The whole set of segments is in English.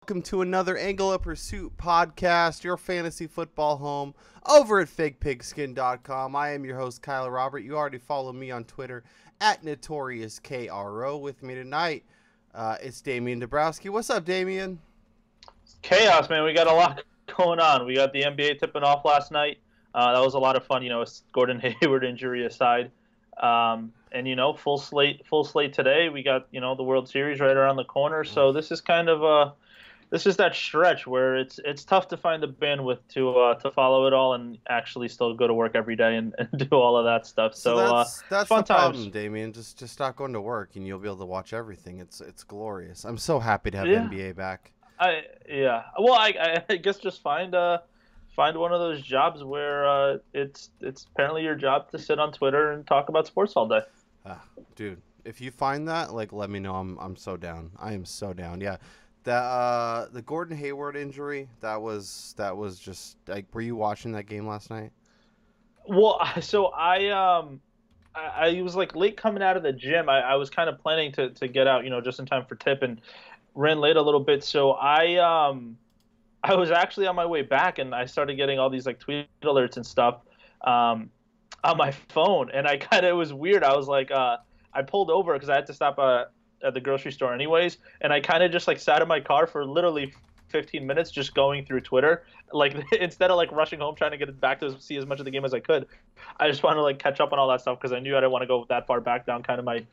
Welcome to another Angle of Pursuit podcast, your fantasy football home over at fakepigskin.com. I am your host, Kyle Robert. You already follow me on Twitter at NotoriousKRO. With me tonight, it's Damian Dabrowski. What's up, Damian? Chaos, man. We got a lot going on. We got the NBA tipping off last night. That was a lot of fun, Gordon Hayward injury aside. And full slate today. We got, the World Series right around the corner. So this is kind of this is that stretch where it's tough to find the bandwidth to follow it all and actually still go to work every day and do all of that stuff. So that's fun the problem, times. Damien. Just stop going to work and you'll be able to watch everything. It's glorious. I'm so happy to have NBA back. Well, I guess just find one of those jobs where it's apparently your job to sit on Twitter and talk about sports all day. Dude, if you find that, let me know. I'm so down. I am so down. Yeah. That the Gordon Hayward injury, that was just like, were you watching that game last night? Well, so I was late coming out of the gym. I was kind of planning to get out, just in time for tip, and ran late a little bit. So I was actually on my way back, and I started getting all these tweet alerts and stuff on my phone, and it was weird. I was I pulled over because I had to stop at the grocery store anyways, and I kind of just sat in my car for literally 15 minutes just going through Twitter, instead of rushing home trying to get back to see as much of the game as I could. I just wanted to catch up on all that stuff because I knew I didn't want to go that far back down kind of my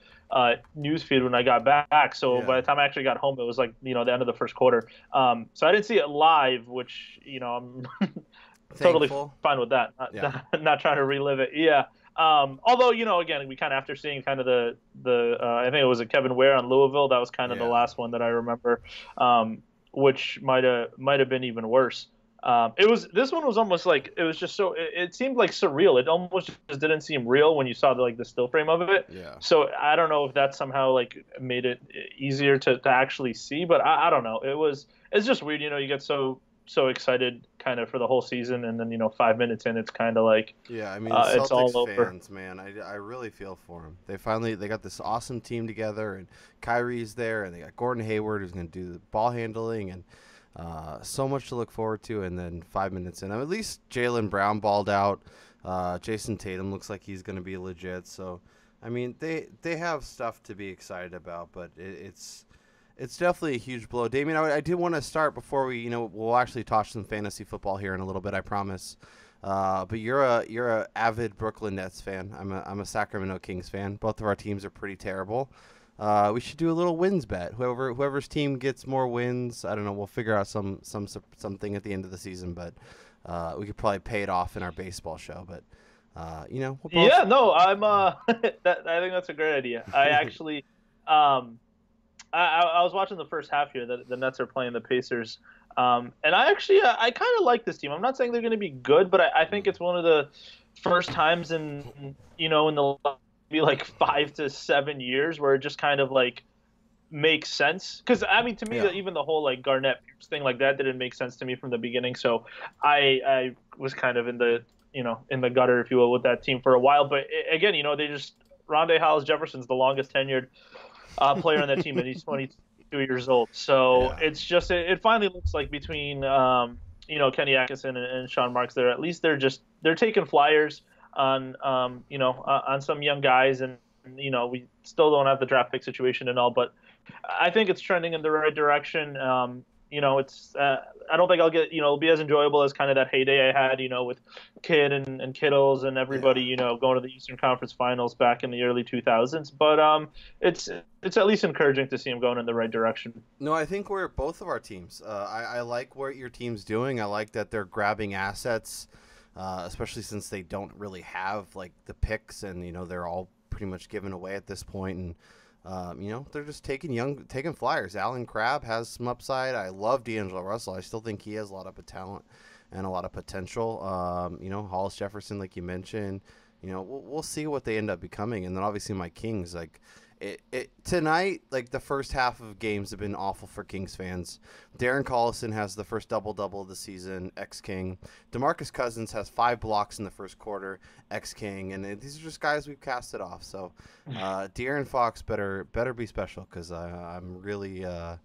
news feed when I got back. So by the time I actually got home, it was the end of the first quarter. So I didn't see it live, which I'm totally fine with that. Not trying to relive it. Yeah. Although, again, we kind of, after seeing kind of the I think it was a Kevin Ware on Louisville, that was kind of the last one that I remember, which might have been even worse. This one was almost it was just so, it seemed surreal. It almost just didn't seem real when you saw the still frame of it. Yeah. So I don't know if that somehow made it easier to actually see, but I don't know. It's just weird, you get so excited kind of for the whole season, and then 5 minutes in, it's kind of Celtics it's all over. Fans, man, I really feel for them. They got this awesome team together, and Kyrie's there, and they got Gordon Hayward who's going to do the ball handling, and so much to look forward to. And then 5 minutes in, at least Jaylen Brown balled out. Jason Tatum looks like he's going to be legit. So they have stuff to be excited about, but it's definitely a huge blow. Damien, I did want to start before we'll actually talk some fantasy football here in a little bit, I promise. But you're a avid Brooklyn Nets fan. I'm a Sacramento Kings fan. Both of our teams are pretty terrible. We should do a little wins bet. Whoever's team gets more wins, I don't know. We'll figure out something at the end of the season, but we could probably pay it off in our baseball show. But we'll both... Yeah, no, I'm I think that's a great idea. I actually I was watching the first half here that the Nets are playing the Pacers, and I kind of like this team. I'm not saying they're going to be good, but I think it's one of the first times in the maybe 5 to 7 years where it just kind of makes sense. Because to me, even the whole Garnett thing that didn't make sense to me from the beginning. So I was kind of in the gutter, if you will, with that team for a while. But again, they just Rondé Hollis Jefferson's the longest tenured player on that team, and he's 22 years old. So it's just it finally looks like between Kenny Atkinson and Sean Marks, they're taking flyers on on some young guys, and we still don't have the draft pick situation and all, but I think it's trending in the right direction. It's I don't think I'll get it'll be as enjoyable as kind of that heyday I had with Kidd and Kittles and everybody going to the Eastern Conference Finals back in the early 2000s, but it's at least encouraging to see them going in the right direction. No, I think we're both of our teams. I like what your team's doing. I like that they're grabbing assets, especially since they don't really have the picks, and they're all pretty much given away at this point, and they're just taking flyers. Alan Crabb has some upside. I love D'Angelo Russell. I still think he has a lot of talent and a lot of potential. Hollis Jefferson, like you mentioned, we'll see what they end up becoming. And then obviously my Kings, tonight, the first half of games have been awful for Kings fans. Darren Collison has the first double-double of the season, ex-King. DeMarcus Cousins has 5 blocks in the first quarter, ex-King. And these are just guys we've casted off. So De'Aaron Fox better be special, because I'm really, I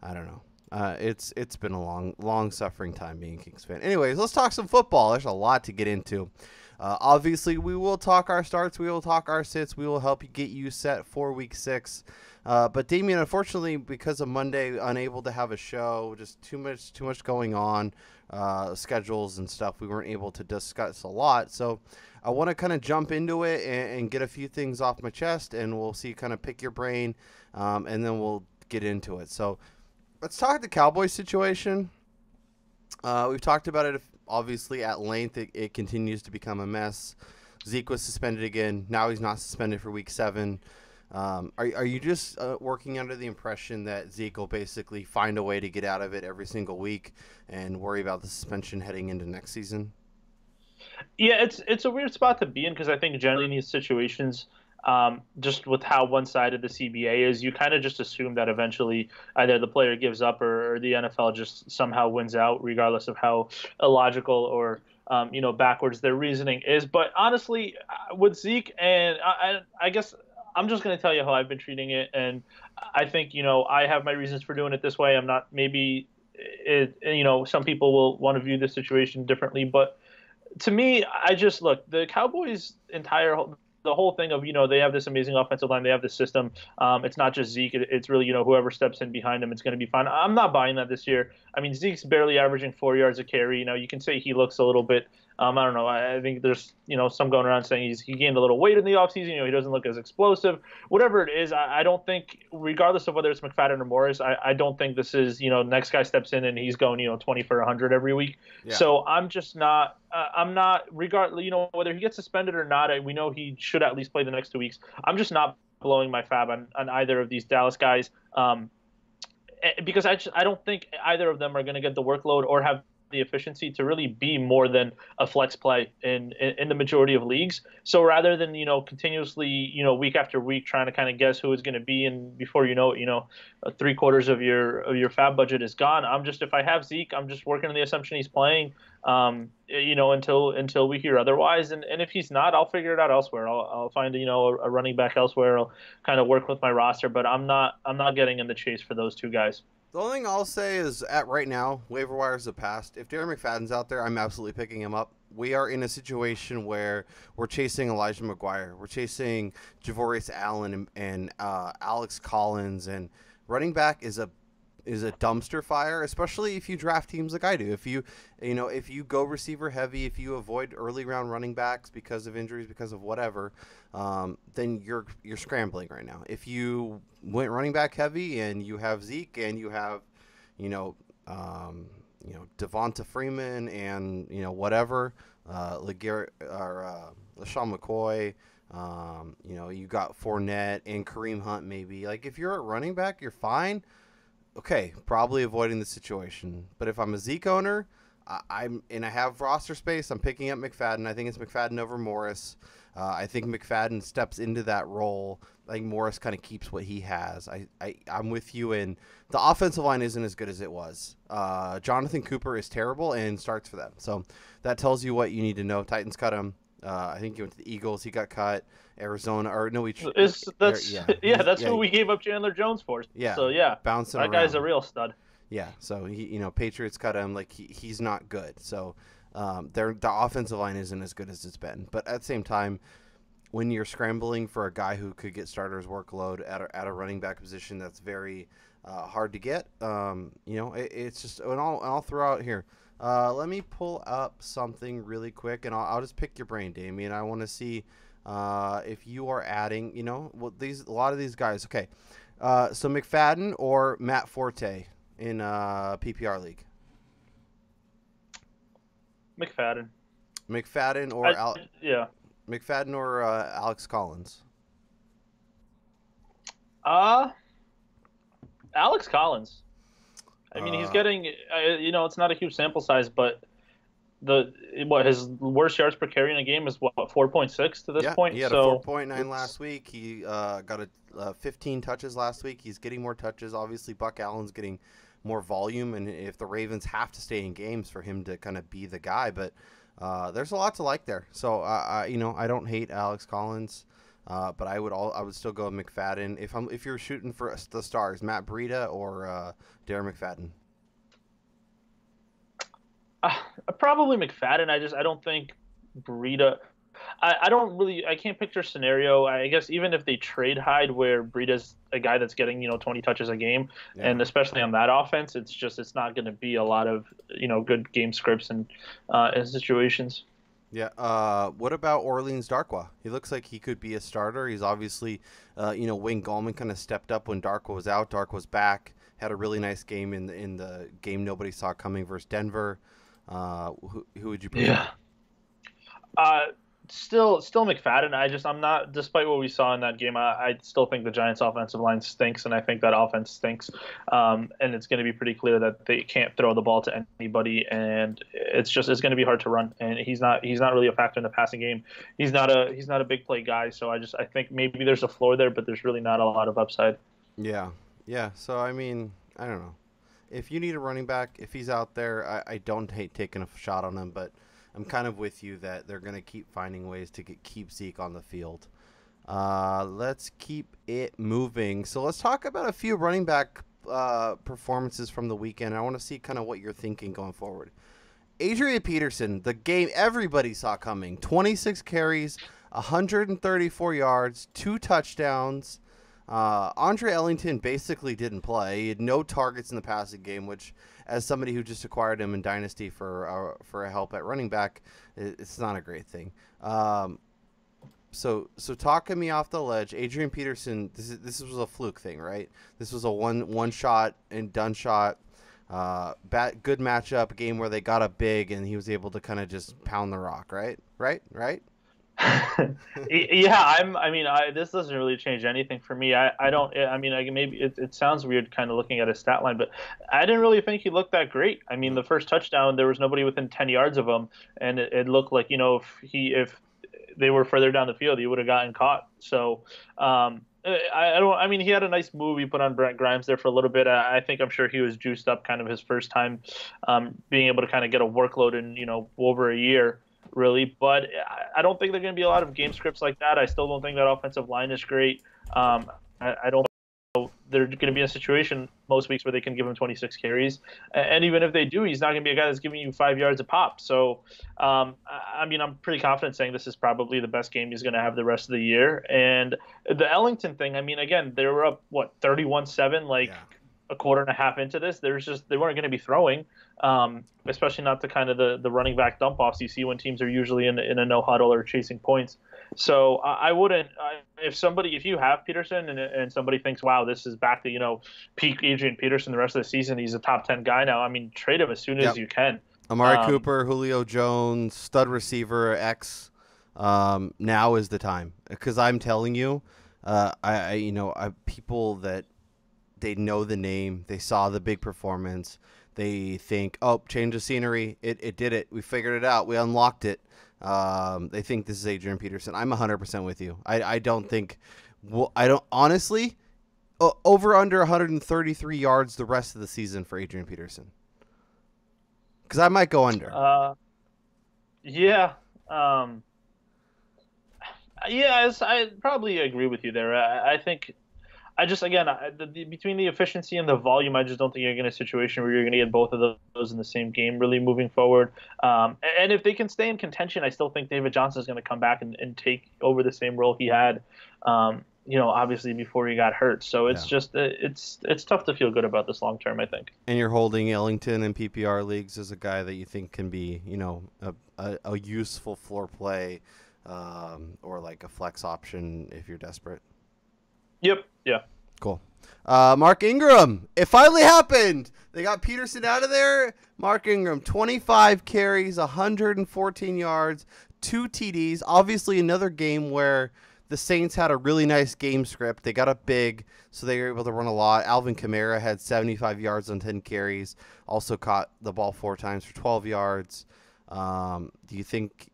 don't know. It's been a long suffering time being a Kings fan. Anyways, let's talk some football. There's a lot to get into. Obviously, we will talk our starts. We will talk our sits. We will help you get you set for Week 6. But Damian, unfortunately, because of Monday, unable to have a show, just too much going on, schedules and stuff. We weren't able to discuss a lot. So I want to kind of jump into it and get a few things off my chest, and we'll see, kind of pick your brain, and then we'll get into it. So let's talk the Cowboys situation. We've talked about it obviously at length. It continues to become a mess. Zeke was suspended again. Now he's not suspended for Week 7. Are you just working under the impression that Zeke will basically find a way to get out of it every single week and worry about the suspension heading into next season? Yeah, it's a weird spot to be in because I think generally in these situations, just with how one-sided the CBA is, you kind of just assume that eventually either the player gives up or the NFL just somehow wins out, regardless of how illogical or backwards their reasoning is. But honestly, with Zeke, and I guess I'm just going to tell you how I've been treating it, and I think I have my reasons for doing it this way. I'm not maybe some people will want to view the situation differently, but to me, I just look the Cowboys' the whole thing of they have this amazing offensive line, they have this system. It's not just Zeke; it's really whoever steps in behind him, it's going to be fine. I'm not buying that this year. I mean, Zeke's barely averaging 4 yards a carry. You can say he looks a little bit. I don't know. I think there's some going around saying he gained a little weight in the offseason. He doesn't look as explosive. Whatever it is, I don't think, regardless of whether it's McFadden or Morris, I don't think this is next guy steps in and he's going 20 for 100 every week. Yeah. So I'm just not. I'm not whether he gets suspended or not. We know he should at least play the next 2 weeks. I'm just not blowing my fab on either of these Dallas guys because I don't think either of them are going to get the workload or have the efficiency to really be more than a flex play in the majority of leagues. So rather than continuously week after week trying to kind of guess who it's going to be, and before you know it, 3/4 of your fab budget is gone. If I have Zeke, I'm just working on the assumption he's playing until we hear otherwise, and if he's not, I'll figure it out elsewhere. I'll find a running back elsewhere. I'll kind of work with my roster, but I'm not getting in the chase for those two guys. The only thing I'll say is, at right now, waiver wires have passed. If Darren McFadden's out there, I'm absolutely picking him up. We are in a situation where we're chasing Elijah McGuire. We're chasing Javorius Allen and Alex Collins, and running back is a dumpster fire, especially if you draft teams like I do. If you go receiver heavy, if you avoid early round running backs because of injuries, because of whatever, then you're scrambling right now. If you went running back heavy and you have Zeke and you have Devonta Freeman and whatever, LeSean McCoy, you got Fournette and Kareem Hunt maybe. Like, if you're a running back, you're fine. Okay, probably avoiding the situation. But if I'm a Zeke owner, I have roster space, I'm picking up McFadden. I think it's McFadden over Morris. I think McFadden steps into that role. I think Morris kind of keeps what he has. I'm with you, and the offensive line isn't as good as it was. Jonathan Cooper is terrible and starts for them. So that tells you what you need to know. Titans cut him. I think he went to the Eagles. He got cut. Arizona, or no, that's who we gave up Chandler Jones for. Yeah, so yeah, bouncing that around. Guy's a real stud. Yeah, so Patriots cut him. Like he's not good. So the offensive line isn't as good as it's been. But at the same time, when you're scrambling for a guy who could get starters workload at a running back position, that's very hard to get. It's just, and I'll throw out here. Let me pull up something really quick, and I'll just pick your brain, Damian. I want to see if you are adding, a lot of these guys. Okay, so McFadden or Matt Forte in PPR league. McFadden. McFadden or McFadden or Alex Collins. Alex Collins. I mean, he's getting, it's not a huge sample size, but his worst yards per carry in a game is 4.6 to this point. He had a 4.9 last week. He got 15 touches last week. He's getting more touches. Obviously, Buck Allen's getting more volume, and if the Ravens have to stay in games for him to kind of be the guy, but there's a lot to like there. So I don't hate Alex Collins. But I would still go McFadden if you're shooting for the stars, Matt Breida or Darren McFadden. Probably McFadden. I don't think Breida. I can't picture a scenario. I guess even if they trade Hyde, where Breida's a guy that's getting 20 touches a game, Yeah. and especially on that offense, it's not going to be a lot of good game scripts and situations. Yeah. What about Orleans Darkwa? He looks like he could be a starter. He's obviously, Wayne Gallman kind of stepped up when Darkwa was out. Darkwa's back. Had a really nice game in the game nobody saw coming versus Denver. Who would you prefer? Yeah. Still McFadden. I'm not. Despite what we saw in that game, I still think the Giants' offensive line stinks, and I think that offense stinks. And it's going to be pretty clear that they can't throw the ball to anybody, and it's going to be hard to run. And he's not really a factor in the passing game. He's not a big play guy. So I think maybe there's a floor there, but there's really not a lot of upside. Yeah. So I mean, I don't know. If you need a running back, if he's out there, I don't hate taking a shot on him, but I'm kind of with you that they're going to keep finding ways to keep Zeke on the field. Let's keep it moving. So let's talk about a few running back performances from the weekend. I want to see kind of what you're thinking going forward. Adrian Peterson, the game everybody saw coming. 26 carries, 134 yards, 2 touchdowns. Andre Ellington basically didn't play. He had no targets in the passing game, which, as somebody who just acquired him in Dynasty for a help at running back, it's not a great thing. So talking me off the ledge, Adrian Peterson. This was a fluke thing, right? This was a one shot and done shot. Good matchup, game where they got up big and he was able to kind of just pound the rock, right? Yeah, this doesn't really change anything for me. Maybe it sounds weird kind of looking at his stat line, but I didn't really think he looked that great. I mean, the first touchdown, there was nobody within 10 yards of him, and it looked like, if they were further down the field, he would have gotten caught. So, he had a nice move. He put on Brent Grimes there for a little bit. I'm sure he was juiced up kind of his first time being able to kind of get a workload in, over a year. Really, but I don't think they're going to be a lot of game scripts like that. I still don't think that offensive line is great. I don't know they're going to be in a situation most weeks where they can give him 26 carries, and even if they do, he's not going to be a guy that's giving you 5 yards a pop. So, I'm pretty confident saying this is probably the best game he's going to have the rest of the year. And the Ellington thing, again, they were up 31-7, a quarter and a half into this. They weren't going to be throwing, especially not the kind of the running back dump offs you see when teams are usually in a no huddle or chasing points. So I wouldn't. If you have Peterson and somebody thinks, wow, this is back to peak Adrian Peterson the rest of the season, he's a top 10 guy now. Trade him as soon as you can. Amari Cooper, Julio Jones, stud receiver X. Now is the time, because I'm telling you, people that. They know the name. They saw the big performance. They think, oh, change of scenery. It did it. We figured it out. We unlocked it. They think this is Adrian Peterson. I'm 100% with you. I don't think honestly, over under 133 yards the rest of the season for Adrian Peterson. Because I might go under. Yeah. I probably agree with you there. I think between the efficiency and the volume, I just don't think you're in a situation where you're going to get both of those in the same game really moving forward. And if they can stay in contention, I still think David Johnson is going to come back and take over the same role he had, obviously before he got hurt. So it's it's tough to feel good about this long term, I think. And you're holding Ellington in PPR leagues as a guy that you think can be, a useful floor play, or like a flex option if you're desperate. Yep. Yeah. Cool. Mark Ingram. It finally happened. They got Peterson out of there. Mark Ingram, 25 carries, 114 yards, 2 TDs. Obviously, another game where the Saints had a really nice game script. They got up big, so they were able to run a lot. Alvin Kamara had 75 yards on 10 carries. Also caught the ball 4 times for 12 yards. Do you think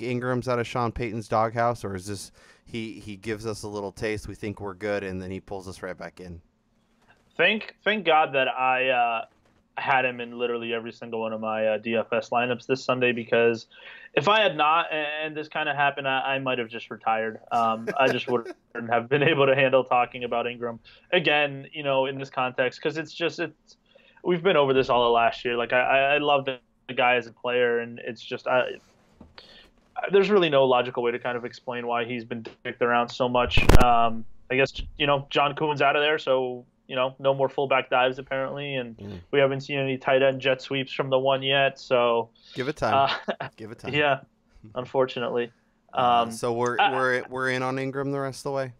Ingram's out of Sean Payton's doghouse, or is this he gives us a little taste, we think we're good, and then he pulls us right back in? Thank God that had him in literally every single one of my DFS lineups this Sunday, because if I had not, and this kind of happened, I might have just retired. I just wouldn't have been able to handle talking about Ingram again, in this context, because we've been over this all last year. Like I love the guy as a player, and it's just there's really no logical way to kind of explain why he's been kicked around so much. I guess John Kuhn's out of there, so no more fullback dives apparently, and we haven't seen any tight end jet sweeps from the one yet. So give it time. Give it time. Yeah, unfortunately. So we're in on Ingram the rest of the way.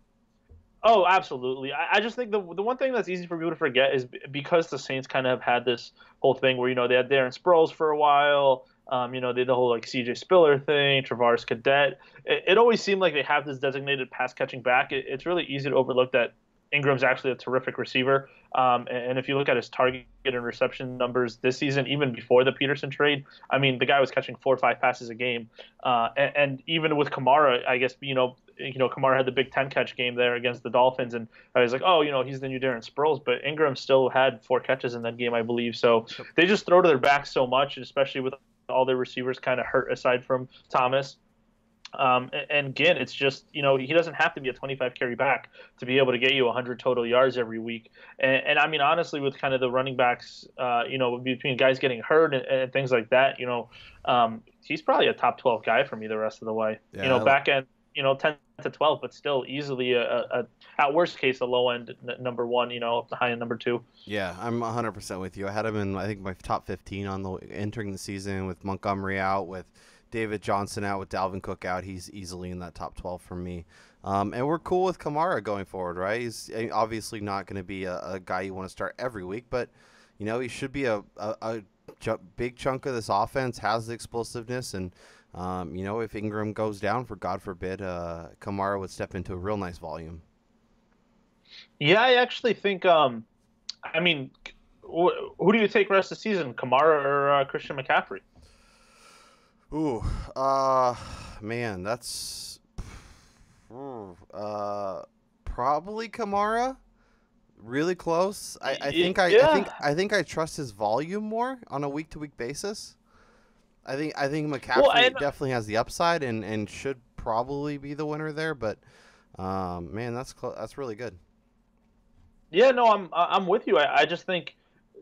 Oh, absolutely. I just think the one thing that's easy for people to forget is because the Saints kind of have had this whole thing where they had Darren Sproles for a while. They had the whole like CJ Spiller thing, Travaris Cadet. It always seemed like they have this designated pass catching back. It's really easy to overlook that Ingram's actually a terrific receiver. And if you look at his target and reception numbers this season, even before the Peterson trade, I mean, the guy was catching 4 or 5 passes a game. And even with Kamara, I guess, Kamara had the Big Ten catch game there against the Dolphins. And I was like, he's the new Darren Sproles. But Ingram still had 4 catches in that game, I believe. So they just throw to their back so much, especially with all their receivers kind of hurt aside from Thomas. And again, it's just, he doesn't have to be a 25 carry back to be able to get you 100 total yards every week. And I mean, honestly, with kind of the running backs, between guys getting hurt and things like that, he's probably a top 12 guy for me the rest of the way. Yeah, back end, 10 to 12, but still easily at worst case, a low end number 1, the high end number 2. Yeah, I'm 100% with you. I had him in, I think, my top 15 entering the season with Montgomery out, with David Johnson out, with Dalvin Cook out. He's easily in that top 12 for me. And we're cool with Kamara going forward, right? He's obviously not going to be a guy you want to start every week, but, he should be a big chunk of this offense, has the explosiveness, and, if Ingram goes down, for God forbid, Kamara would step into a real nice volume. Yeah, I actually think, who do you take rest of the season, Kamara or Christian McCaffrey? Ooh, man, that's probably Kamara. Really close. I think I trust his volume more on a week-to-week basis. I think McCaffrey definitely has the upside and should probably be the winner there. But man, that's really good. Yeah, no, I'm with you. I just think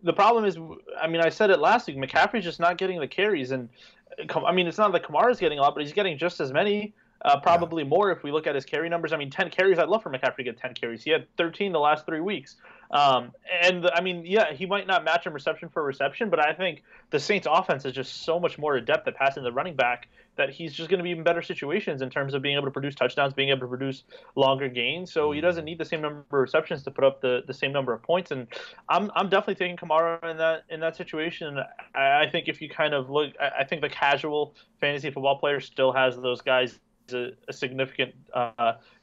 the problem is, I said it last week. McCaffrey's just not getting the carries, and it's not that Kamara's getting a lot, but he's getting just as many, probably more if we look at his carry numbers. 10 carries. I'd love for McCaffrey to get 10 carries. He had 13 the last 3 weeks. He might not match him reception for reception, but I think the Saints offense is just so much more adept at passing the running back that he's just going to be in better situations in terms of being able to produce touchdowns, being able to produce longer gains. So he doesn't need the same number of receptions to put up the same number of points. And I'm definitely taking Kamara in that situation. I think if you kind of look, I think the casual fantasy football player still has those guys a significant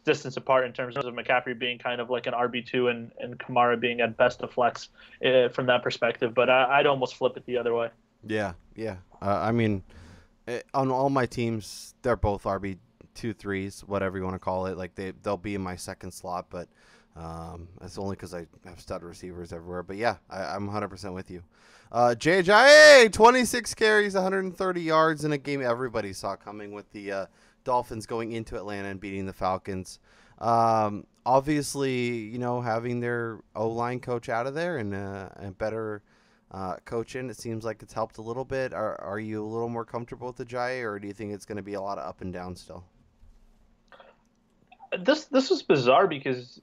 distance apart in terms of McCaffrey being kind of like an RB2 and Kamara being at best a flex from that perspective. But I'd almost flip it the other way. Yeah. On all my teams, they're both RB2, 3s, whatever you want to call it. Like they'll be in my second slot, but that's only because I have stud receivers everywhere. But yeah, I'm 100% with you. JJ, 26 carries, 130 yards in a game everybody saw coming with the Dolphins going into Atlanta and beating the Falcons. Obviously, having their O-line coach out of there and better coach in, it seems like it's helped a little bit. Are you a little more comfortable with the Jai, or do you think it's going to be a lot of up and down still? This was bizarre because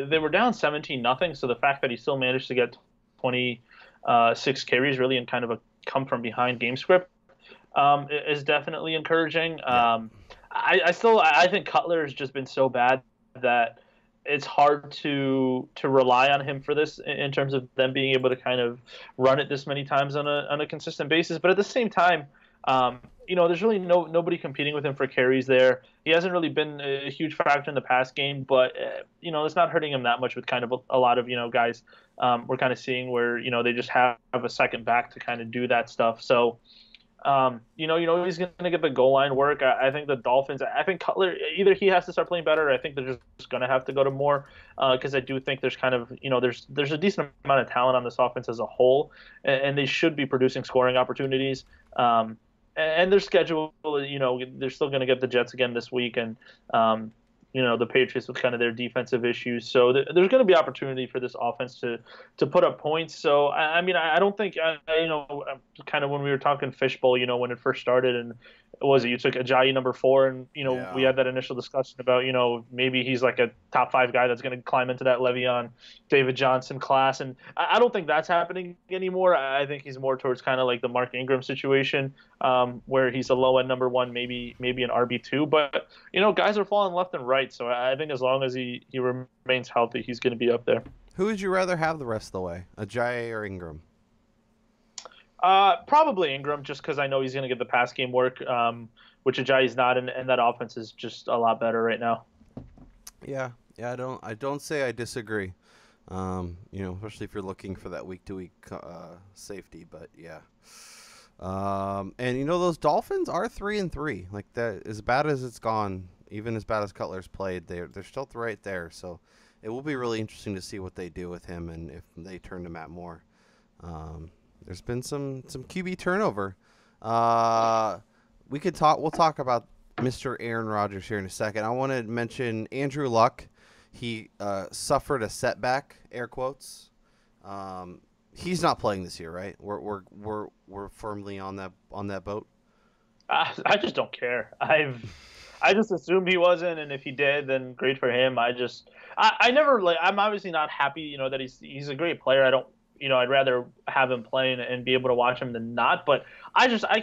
they were down 17-0, so the fact that he still managed to get 26 carries really in kind of a come from behind game script is definitely encouraging. Yeah. I think Cutler has just been so bad that it's hard to rely on him for this in terms of them being able to kind of run it this many times on a consistent basis. But at the same time, there's really nobody competing with him for carries there. He hasn't really been a huge factor in the pass game, but it's not hurting him that much with kind of a lot of guys we're kind of seeing where they just have a second back to kind of do that stuff. So He's going to get the goal line work. I think the Dolphins. I think Cutler either he has to start playing better. Or I think they're just going to have to go to more because I do think there's kind of there's a decent amount of talent on this offense as a whole, and they should be producing scoring opportunities. And their schedule, they're still going to get the Jets again this week, and the Patriots with kind of their defensive issues. So there's going to be opportunity for this offense to put up points. So I mean, I don't think kind of when we were talking fishbowl, when it first started, and was it you took Ajayi number 4, and we Yeah. had that initial discussion about maybe he's like a top 5 guy that's going to climb into that Le'Veon David Johnson class, and I don't think that's happening anymore. I think he's more towards kind of like the Mark Ingram situation, where he's a low end number 1, maybe an RB2, but guys are falling left and right. So I think as long as he remains healthy, he's going to be up there. Who would you rather have the rest of the way, Ajayi or Ingram? Probably Ingram, just because I know he's going to get the pass game work, which Ajayi's not, and that offense is just a lot better right now. Yeah, I don't say I disagree. Especially if you're looking for that week to week safety, but yeah. And those Dolphins are 3-3. Like that, as bad as it's gone, even as bad as Cutler's played, they're still right there. So it will be really interesting to see what they do with him and if they turn to Matt Moore. There's been some QB turnover. We'll talk about Mr. Aaron Rodgers here in a second. I want to mention Andrew Luck. He suffered a setback, air quotes. He's not playing this year, right? We're firmly on that boat. I just don't care. I just assumed he wasn't, and if he did, then great for him. I never I'm obviously not happy, that he's a great player. I'd rather have him playing and be able to watch him than not. But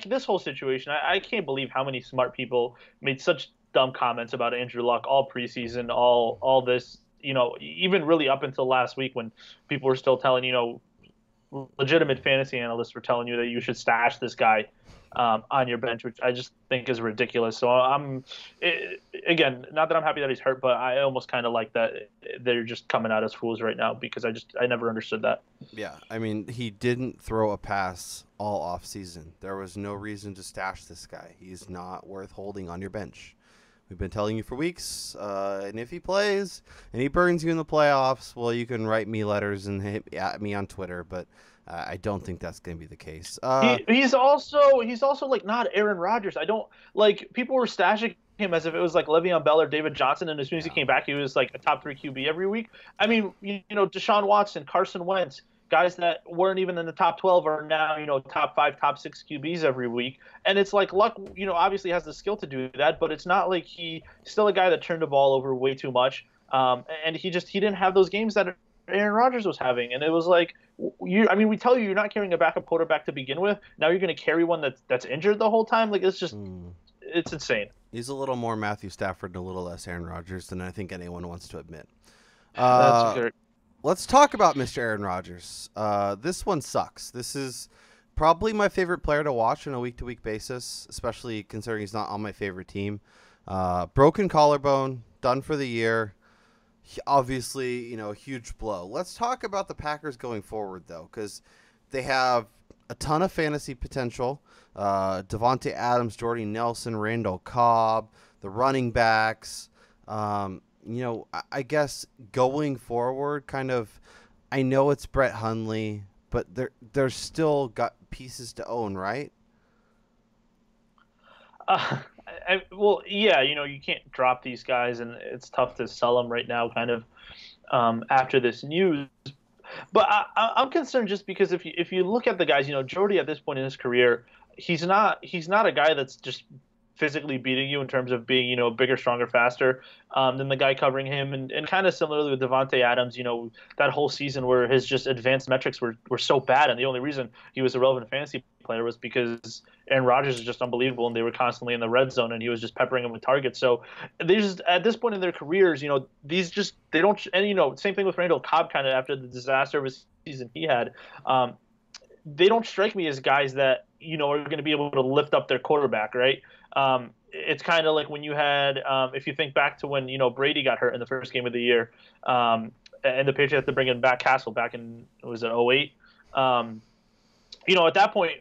this whole situation, I can't believe how many smart people made such dumb comments about Andrew Luck all preseason, all this, even really up until last week when people were still telling, legitimate fantasy analysts were telling you that you should stash this guy on your bench, which I just think is ridiculous. So again, not that I'm happy that he's hurt, but I almost kind of like that they're just coming out as fools right now because I never understood that. Yeah, I mean, he didn't throw a pass all off season. There was no reason to stash this guy. He's not worth holding on your bench. We've been telling you for weeks, and if he plays and he burns you in the playoffs, well, you can write me letters and hit at me on Twitter, but I don't think that's going to be the case. He's also like not Aaron Rodgers. I don't like people were stashing him as if it was like Le'Veon Bell or David Johnson, and as soon as he came back, he was like a top 3 QB every week. I mean, Deshaun Watson, Carson Wentz, guys that weren't even in the top 12 are now, top 5, top 6 QBs every week. And it's like Luck, obviously has the skill to do that, but it's not like he's still a guy that turned the ball over way too much. And he didn't have those games that Aaron Rodgers was having. And it was like, we tell you you're not carrying a backup quarterback to begin with. Now you're going to carry one that's injured the whole time. Like, it's just, it's insane. He's a little more Matthew Stafford and a little less Aaron Rodgers than I think anyone wants to admit. That's good. Let's talk about Mr. Aaron Rodgers. This one sucks. This is probably my favorite player to watch on a week-to-week basis, especially considering he's not on my favorite team. Broken collarbone, done for the year. Obviously, a huge blow. Let's talk about the Packers going forward, though, because they have a ton of fantasy potential. Devontae Adams, Jordy Nelson, Randall Cobb, the running backs. I guess going forward, kind of, I know it's Brett Hundley, but they're still got pieces to own, right? Well, yeah, you can't drop these guys, and it's tough to sell them right now, kind of after this news. But I'm concerned just because if you look at the guys, Jordy at this point in his career, he's not a guy that's just physically beating you in terms of being, bigger, stronger, faster than the guy covering him. And kind of similarly with Devontae Adams, that whole season where his just advanced metrics were so bad. And the only reason he was a relevant fantasy player was because Aaron Rodgers is just unbelievable and they were constantly in the red zone and he was just peppering him with targets. So they just, at this point in their careers, they don't, and, same thing with Randall Cobb kind of after the disaster of his season he had. They don't strike me as guys that, are going to be able to lift up their quarterback, right? It's kind of like when you had, if you think back to when, Brady got hurt in the first game of the year, and the Patriots had to bring in Castle back in, was it 08? At that point,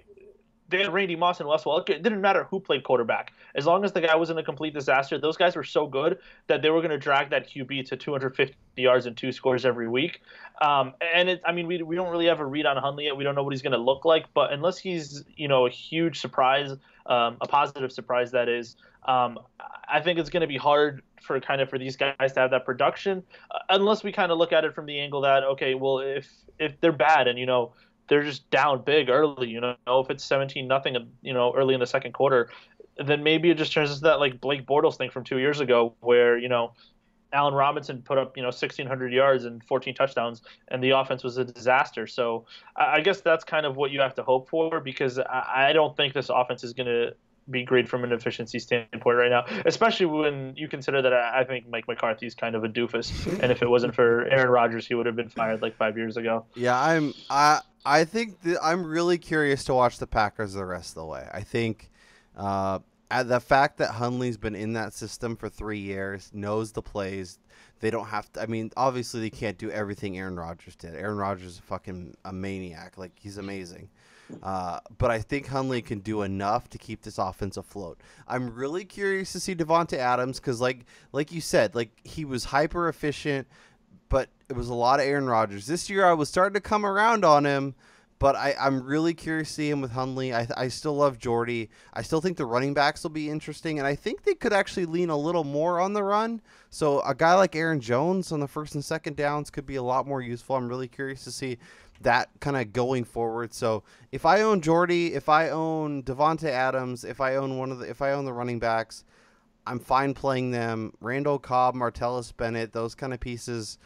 they had Randy Moss and Westwell. It didn't matter who played quarterback. As long as the guy wasn't a complete disaster, those guys were so good that they were going to drag that QB to 250 yards and 2 scores every week. I mean, we don't really have a read on Hundley yet. We don't know what he's going to look like. But unless he's, a huge surprise, a positive surprise, that is, I think it's going to be hard for these guys to have that production, unless we kind of look at it from the angle that, okay, well, if they're bad and, they're just down big early, if it's 17-0, early in the second quarter, then maybe it just turns into that like Blake Bortles thing from 2 years ago where, Allen Robinson put up, 1,600 yards and 14 touchdowns, and the offense was a disaster. So I guess that's kind of what you have to hope for, because I don't think this offense is going to be great from an efficiency standpoint right now, especially when you consider that I think Mike McCarthy's kind of a doofus, and if it wasn't for Aaron Rodgers, he would have been fired like 5 years ago. Yeah, I think I'm really curious to watch the Packers the rest of the way. I think the fact that Hundley's been in that system for 3 years, knows the plays, they don't have to. I mean, obviously they can't do everything Aaron Rodgers did. Aaron Rodgers is fucking a maniac. Like, he's amazing. But I think Hundley can do enough to keep this offense afloat. I'm really curious to see Davante Adams because, like you said, like, he was hyper efficient, but it was a lot of Aaron Rodgers. This year I was starting to come around on him, but I'm really curious to see him with Hundley. I still love Jordy. I still think the running backs will be interesting, and I think they could actually lean a little more on the run. So a guy like Aaron Jones on the first and second downs could be a lot more useful. I'm really curious to see that kind of going forward. So if I own Jordy, if I own Davante Adams, if I own the running backs, I'm fine playing them. Randall Cobb, Martellus Bennett, those kind of pieces.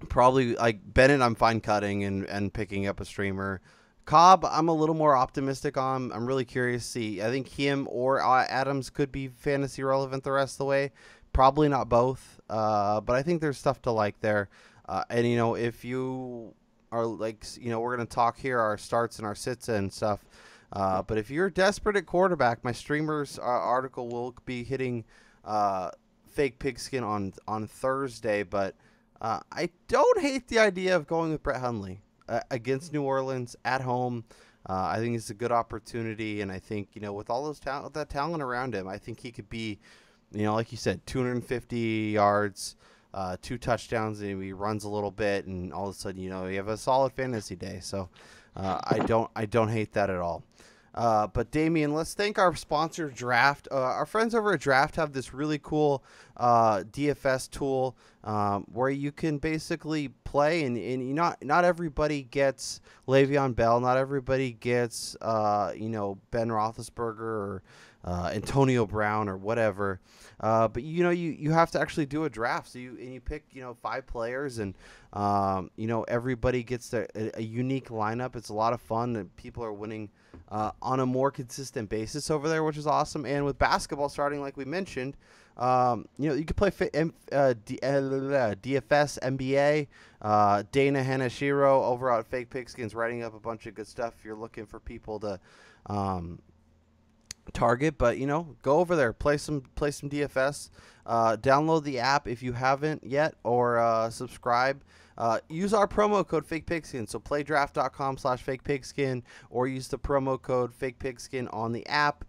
Probably like Bennett, I'm fine cutting and picking up a streamer. Cobb, I'm a little more optimistic on. I'm really curious to see. I think him or Adams could be fantasy relevant the rest of the way. Probably not both, but I think there's stuff to like there. And, if you are like, we're going to talk here our starts and our sits and stuff. But if you're desperate at quarterback, my streamers article will be hitting Fake Pigskin on Thursday. But I don't hate the idea of going with Brett Hundley against New Orleans at home. I think it's a good opportunity. And I think, with all that talent around him, I think he could be, like you said, 250 yards. 2 touchdowns, and he runs a little bit, and all of a sudden, you have a solid fantasy day. So I don't hate that at all. But Damian, let's thank our sponsor, Draft. Our friends over at Draft have this really cool DFS tool where you can basically play, and not everybody gets Le'Veon Bell, not everybody gets Ben Roethlisberger or Antonio Brown or whatever. But you have to actually do a draft. So you pick 5 players, and everybody gets a unique lineup. It's a lot of fun, and people are winning on a more consistent basis over there, which is awesome. And with basketball starting, like we mentioned, you could play DFS NBA. Dana Hanashiro over at Fake Pigskin's writing up a bunch of good stuff if you're looking for people to target. But go over there, play some DFS. Download the app if you haven't yet, or subscribe. Use our promo code FakePigskin. So playdraft.com/FakePigskin, or use the promo code FakePigskin on the app.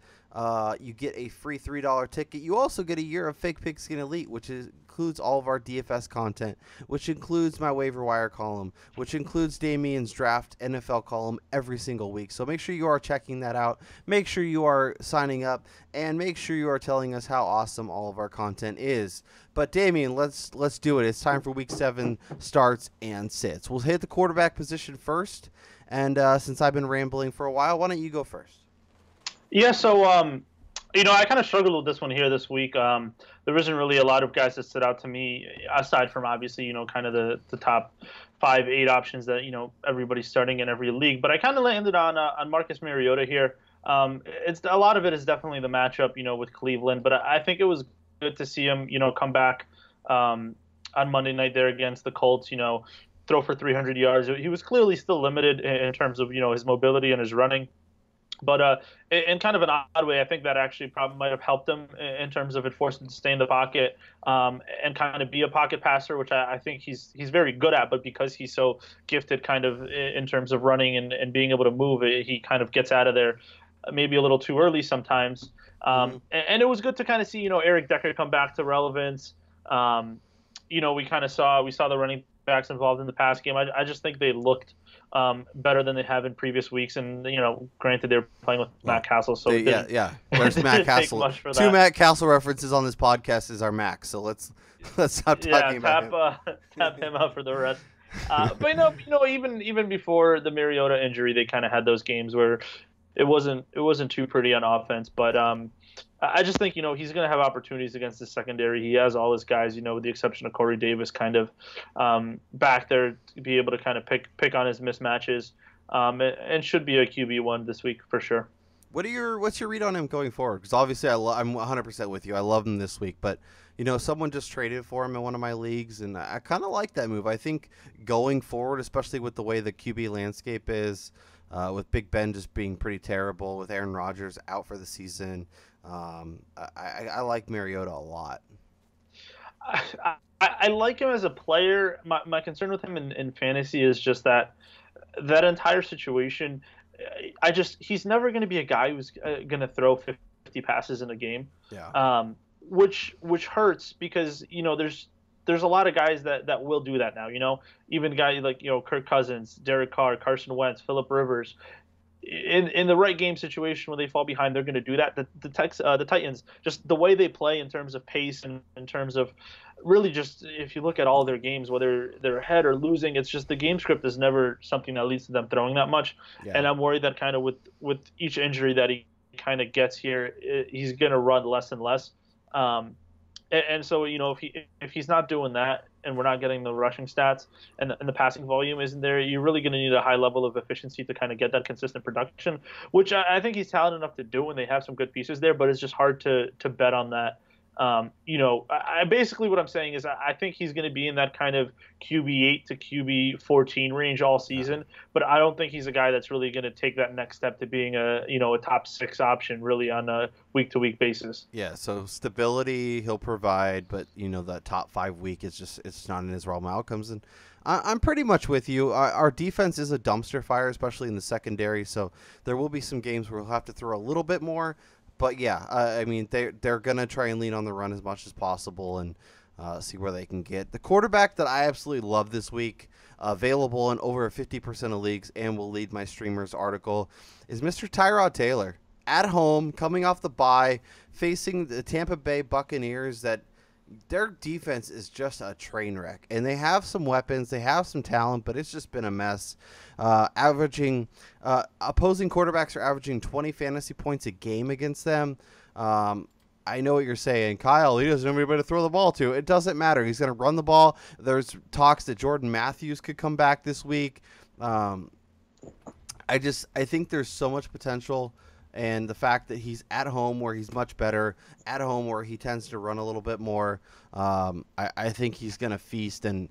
You get a free $3 ticket. You also get a year of Fake Pigskin Elite, which includes all of our DFS content, which includes my waiver wire column, which includes Damian's draft NFL column every single week. So make sure you are checking that out. Make sure you are signing up, and make sure you are telling us how awesome all of our content is. But Damian, let's do it. It's time for Week 7 starts and sits. We'll hit the quarterback position first, and since I've been rambling for a while, why don't you go first? Yeah, so I kind of struggled with this one here this week. There isn't really a lot of guys that stood out to me, aside from obviously kind of the top 5-8 options that everybody's starting in every league. But I kind of landed on Marcus Mariota here. It's a lot of it is definitely the matchup with Cleveland, but I think it was good to see him come back on Monday night there against the Colts. Throw for 300 yards. He was clearly still limited in terms of his mobility and his running. But in kind of an odd way, I think that actually probably might have helped him in terms of it forced him to stay in the pocket and kind of be a pocket passer, which I think he's very good at. But because he's so gifted, kind of in terms of running and being able to move, he kind of gets out of there maybe a little too early sometimes. Hmm. And it was good to kind of see, Eric Decker come back to relevance. We kind of saw the running backs involved in the pass game. I just think they looked better than they have in previous weeks. And granted, they're playing with Matt Castle, so yeah. There's Matt Castle. Much for Two that. Matt Castle references on this podcast is our Max. So let's stop talking about him. Tap him out for the rest. But even before the Mariota injury, they kind of had those games where it wasn't too pretty on offense. But I just think he's going to have opportunities against the secondary. He has all his guys, with the exception of Corey Davis, kind of back there to be able to kind of pick on his mismatches, and should be a QB1 this week for sure. What's your read on him going forward? Because obviously I'm 100% with you. I love him this week, but someone just traded for him in one of my leagues, and I kind of like that move. I think going forward, especially with the way the QB landscape is, with Big Ben just being pretty terrible, with Aaron Rodgers out for the season, I like Mariota a lot. I like him as a player. My concern with him in fantasy is just that entire situation. He's never going to be a guy who's going to throw 50 passes in a game. Yeah. Which hurts because there's a lot of guys that will do that now. Even guys like Kirk Cousins, Derek Carr, Carson Wentz, Phillip Rivers. In the right game situation when they fall behind, they're going to do that. The Titans, just the way they play in terms of pace and in terms of really just if you look at all their games, whether they're ahead or losing, it's just the game script is never something that leads to them throwing that much. Yeah. And I'm worried that kind of with each injury that he kind of gets here, he's going to run less and less. And so if he's not doing that and we're not getting the rushing stats and the passing volume isn't there, you're really going to need a high level of efficiency to kind of get that consistent production, which I think he's talented enough to do, and they have some good pieces there, but it's just hard to bet on that. I basically what I'm saying is I think he's going to be in that kind of QB8 to QB14 range all season, but I don't think he's a guy that's really going to take that next step to being a top 6 option really on a week-to-week basis. Yeah, so stability he'll provide, but that top 5 week it's not in his realm of outcomes, and I'm pretty much with you. Our defense is a dumpster fire, especially in the secondary, so there will be some games where we'll have to throw a little bit more. But yeah, I mean they're gonna try and lean on the run as much as possible and see where they can get. The quarterback that I absolutely love this week, available in over 50% of leagues, and will lead my streamers article, is Mr. Tyrod Taylor at home, coming off the bye, facing the Tampa Bay Buccaneers. That their defense is just a train wreck, and they have some weapons, they have some talent, but it's just been a mess. Opposing quarterbacks are averaging 20 fantasy points a game against them. I know what you're saying, Kyle. He doesn't have anybody to throw the ball to. It doesn't matter. He's going to run the ball. There's talks that Jordan Matthews could come back this week. I think there's so much potential. And the fact that he's at home where he's much better, at home where he tends to run a little bit more, I think he's going to feast. And,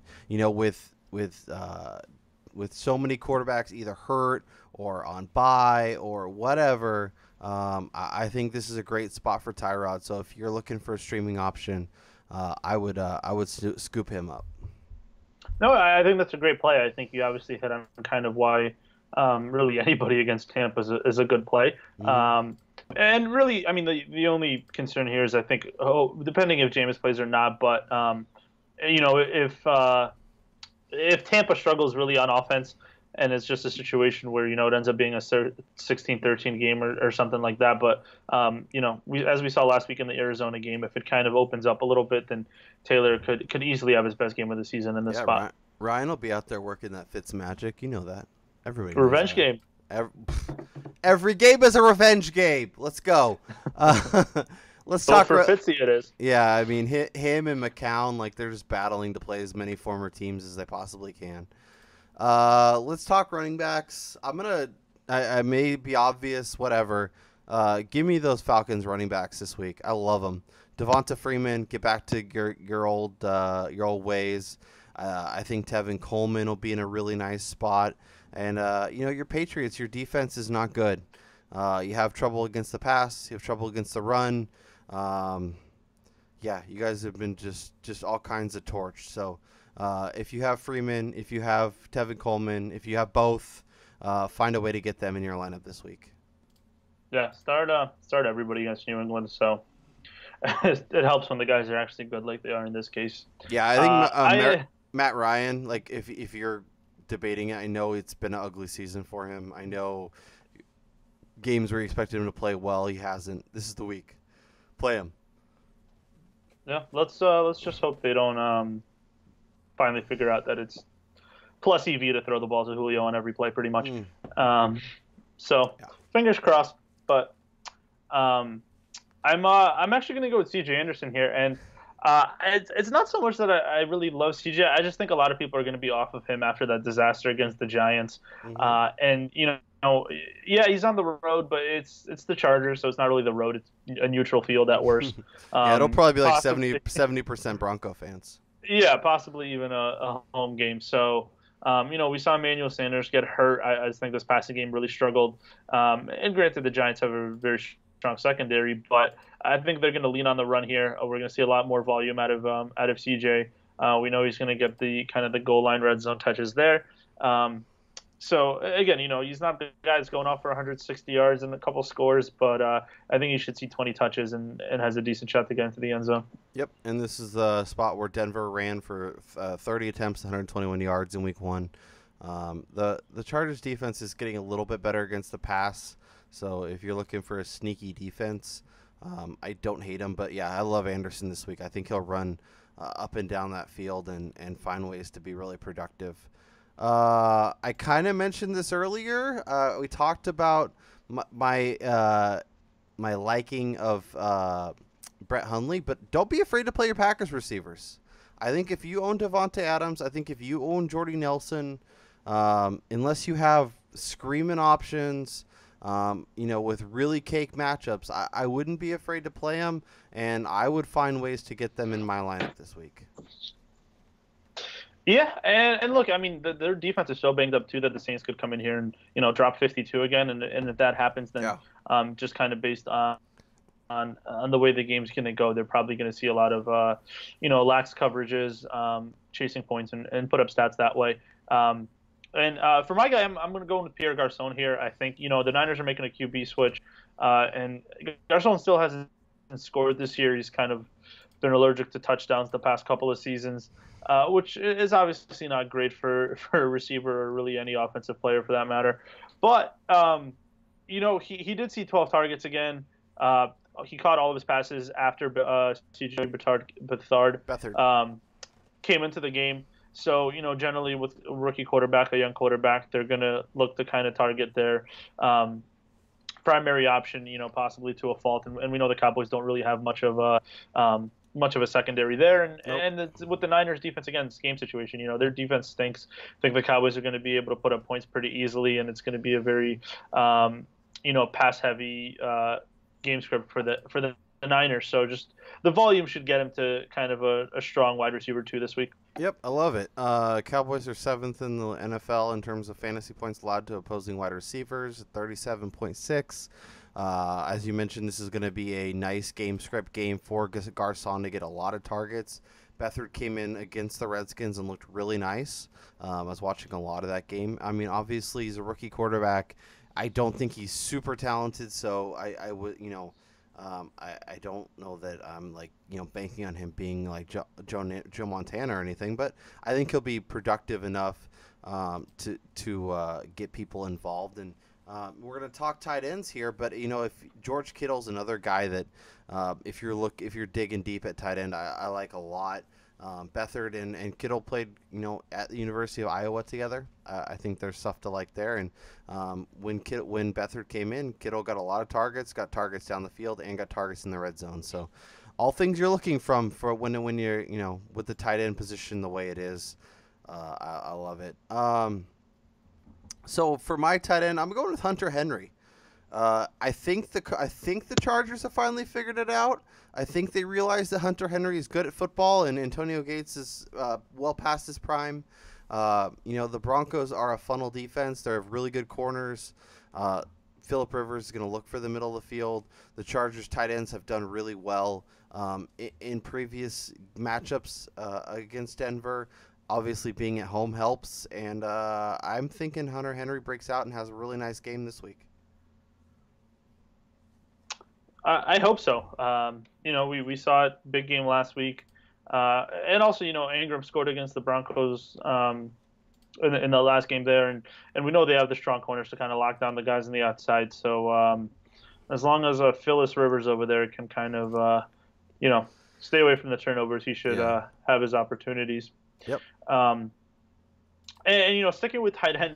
with so many quarterbacks either hurt or on bye or whatever, I think this is a great spot for Tyrod. So if you're looking for a streaming option, I would scoop him up. No, I think that's a great play. I think you obviously hit on kind of why really anybody against Tampa is a good play. Mm-hmm. And really, I mean, the only concern here is I think, depending if Jameis plays or not, but if Tampa struggles really on offense and it's just a situation where, it ends up being a 16-13 game or something like that. But, as we saw last week in the Arizona game, if it kind of opens up a little bit, then Taylor could easily have his best game of the season in this spot. Ryan will be out there working that Fitz magic. You know that. Everybody revenge game. Every game is a revenge game. Let's go. Let's talk for Fitzy. It is. Yeah, I mean, him and McCown, they're just battling to play as many former teams as they possibly can. Let's talk running backs. I may be obvious, whatever. Give me those Falcons running backs this week. I love them. Devonta Freeman, get back to your old ways. I think Tevin Coleman will be in a really nice spot. And, your Patriots, your defense is not good. You have trouble against the pass. You have trouble against the run. Yeah, you guys have been just all kinds of torched. So if you have Freeman, if you have Tevin Coleman, if you have both, find a way to get them in your lineup this week. Yeah, start everybody against New England. So it helps when the guys are actually good, like they are in this case. Yeah, I think Matt Ryan. Like if you're debating it, I know it's been an ugly season for him. I know games where you expected him to play well, he hasn't. This is the week. Play him. Yeah, let's just hope they don't finally figure out that it's plus EV to throw the ball to Julio on every play, pretty much. So yeah. Fingers crossed. But I'm actually going to go with C.J. Anderson here, and it's not so much that I really love C.J. I just think a lot of people are going to be off of him after that disaster against the Giants, and yeah, he's on the road, but it's the Chargers, so it's not really the road; it's a neutral field at worst. Yeah, it'll probably be like 70% Bronco fans. Yeah, possibly even a home game. So. We saw Emmanuel Sanders get hurt. I just think this passing game really struggled. And granted, the Giants have a very strong secondary, but I think they're going to lean on the run here. We're going to see a lot more volume out of CJ. We know he's going to get the goal line red zone touches there. So again, he's not the guy that's going off for 160 yards and a couple scores, but I think he should see 20 touches and has a decent shot to get into the end zone. Yep, and this is the spot where Denver ran for 30 attempts, 121 yards in Week 1. The Chargers defense is getting a little bit better against the pass, so if you're looking for a sneaky defense, I don't hate him, but yeah, I love Anderson this week. I think he'll run up and down that field and find ways to be really productive. I kind of mentioned this earlier. We talked about my liking of Brett Hundley, but don't be afraid to play your Packers receivers. I think if you own Devontae Adams, I think if you own Jordy Nelson, unless you have screaming options, with really cake matchups, I wouldn't be afraid to play them, and I would find ways to get them in my lineup this week. Yeah, and look, I mean, their defense is so banged up too that the Saints could come in here and drop 52 again, and if that happens, then just kind of based on the way the game's going to go, they're probably going to see a lot of lax coverages, chasing points, and put up stats that way. And for my guy, I'm going to go with Pierre Garçon here. I think the Niners are making a QB switch, and Garçon still hasn't scored this year. He's kind of been allergic to touchdowns the past couple of seasons. Which is obviously not great for a receiver or really any offensive player for that matter. But, he did see 12 targets again. He caught all of his passes after C.J. Beathard came into the game. So, generally with a rookie quarterback, a young quarterback, they're going to look to kind of target their primary option, possibly to a fault. And we know the Cowboys don't really have much of a secondary there, and it's, with the Niners defense, again, it's game situation. Their defense stinks. I think the Cowboys are going to be able to put up points pretty easily, and it's going to be a very pass heavy game script for the Niners. So just the volume should get him to kind of a strong wide receiver 2 this week. Yep, I love it. Cowboys are 7th in the NFL in terms of fantasy points allowed to opposing wide receivers, 37.6. As you mentioned, this is going to be a nice game script game for Garçon to get a lot of targets. Beathard came in against the Redskins and looked really nice. I was watching a lot of that game. I mean, obviously, he's a rookie quarterback. I don't think he's super talented, so I would, I don't know that I'm banking on him being like Joe Montana or anything, but I think he'll be productive enough to get people involved. And we're going to talk tight ends here, but if George Kittle's another guy that if you're digging deep at tight end, I like a lot. Beathard and Kittle played at the University of Iowa together. I think there's stuff to like there. And when Beathard came in, Kittle got a lot of targets, got targets down the field, and got targets in the red zone. So all things you're looking for when you're with the tight end position the way it is. I love it. So for my tight end, I'm going with Hunter Henry. I think the Chargers have finally figured it out. I think they realize that Hunter Henry is good at football, and Antonio Gates is well past his prime. The Broncos are a funnel defense. They have really good corners. Phillip Rivers is going to look for the middle of the field. The Chargers tight ends have done really well in previous matchups against Denver. Obviously, being at home helps, and I'm thinking Hunter Henry breaks out and has a really nice game this week. I hope so. We saw it, big game last week. And also, Ingram scored against the Broncos in the last game there. And we know they have the strong corners to kind of lock down the guys on the outside. So as long as Phyllis Rivers over there can kind of, stay away from the turnovers, he should have his opportunities. Yep. And sticking with tight end,